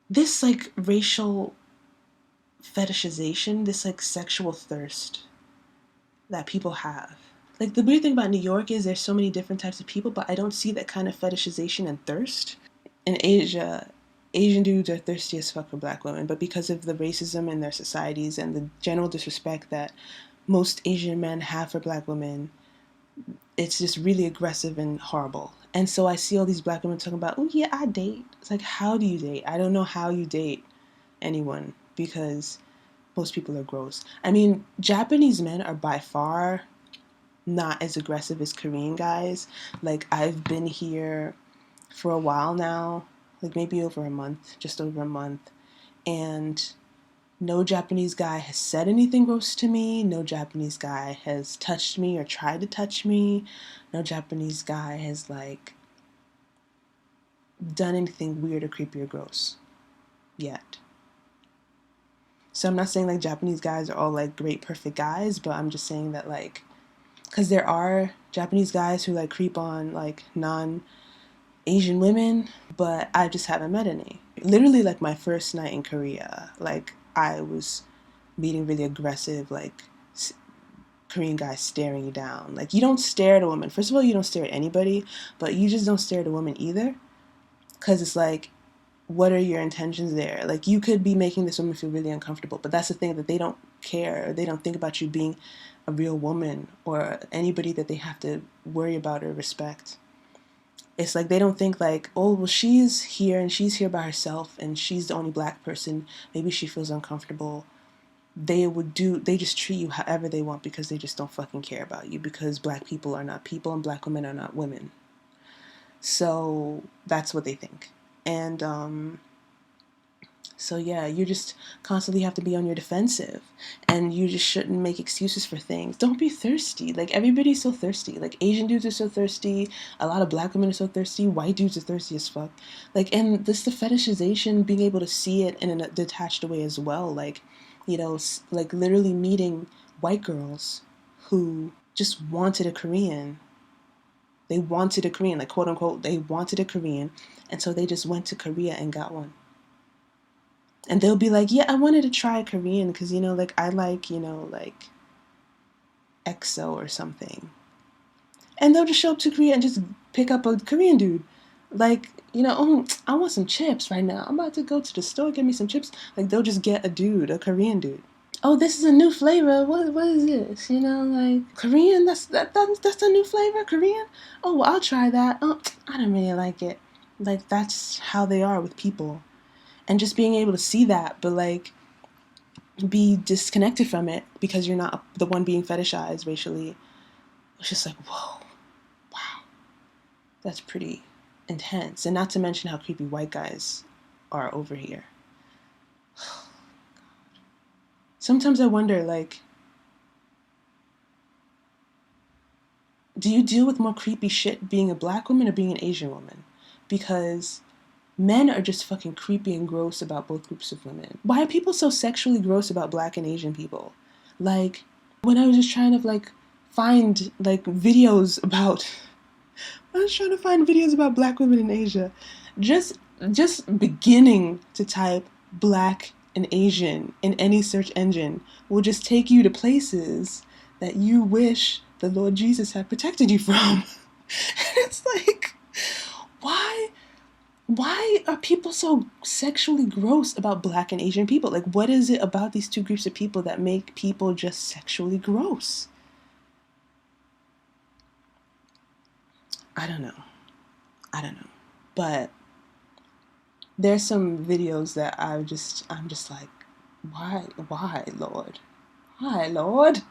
this like racial fetishization, this like sexual thirst that people have. Like the weird thing about New York is there's so many different types of people, but I don't see that kind of fetishization and thirst. In Asia, Asian dudes are thirsty as fuck for black women, but because of the racism in their societies and the general disrespect that most Asian men have for black women, it's just really aggressive and horrible. And so I see all these black women talking about, oh yeah, I date. It's like, how do you date? I don't know how you date anyone because most people are gross. I mean, Japanese men are by far not as aggressive as Korean guys. Like, I've been here for a while now, like maybe over a month, just over a month, and no Japanese guy has said anything gross to me. No Japanese guy has touched me or tried to touch me. No Japanese guy has like done anything weird or creepy or gross yet. So I'm not saying like Japanese guys are all like great perfect guys, but I'm just saying that like, because there are Japanese guys who like creep on like non-Asian women, but I just haven't met any. Literally like my first night in Korea, like I was meeting really aggressive like Korean guys staring you down. Like you don't stare at a woman. First of all, you don't stare at anybody, but you just don't stare at a woman either, because it's like, what are your intentions there? Like you could be making this woman feel really uncomfortable, but that's the thing, that they don't care. They don't think about you being a real woman or anybody that they have to worry about or respect. It's like they don't think like, oh, well, she's here and she's here by herself and she's the only black person. Maybe she feels uncomfortable. They just treat you however they want because they just don't fucking care about you, because black people are not people and black women are not women. So that's what they think. And so yeah, you just constantly have to be on your defensive, and you just shouldn't make excuses for things. Don't be thirsty. Like everybody's so thirsty. Like Asian dudes are so thirsty. A lot of black women are so thirsty. White dudes are thirsty as fuck. Like, and this the fetishization, being able to see it in a detached way as well. Like, you know, like literally meeting white girls who just wanted a Korean. They wanted a Korean, like quote unquote, they wanted a Korean, and so they just went to Korea and got one. And they'll be like, yeah, I wanted to try Korean because, you know, like I like, you know, like EXO or something. And they'll just show up to Korea and just pick up a Korean dude. Like, you know, oh, I want some chips right now. I'm about to go to the store, get me some chips. Like, they'll just get a dude, a Korean dude. Oh, this is a new flavor. What is this? You know, like Korean. That's a new flavor, Korean. Oh, well, I'll try that. Oh, I don't really like it. Like that's how they are with people, and just being able to see that, but like be disconnected from it because you're not the one being fetishized racially. It's just like, whoa, wow, that's pretty intense. And not to mention how creepy white guys are over here. Sometimes I wonder, like, do you deal with more creepy shit being a black woman or being an Asian woman? Because men are just fucking creepy and gross about both groups of women. Why are people so sexually gross about black and Asian people? Like, when I was just trying to like find like videos about I was trying to find videos about black women in Asia. Just just beginning to type black and Asian in any search engine will just take you to places that you wish the Lord Jesus had protected you from. It's like, why why are people so sexually gross about black and Asian people? Like, what is it about these two groups of people that make people just sexually gross? I don't know. I don't know. But there's some videos that I'm just like, why, Lord? Why, Lord?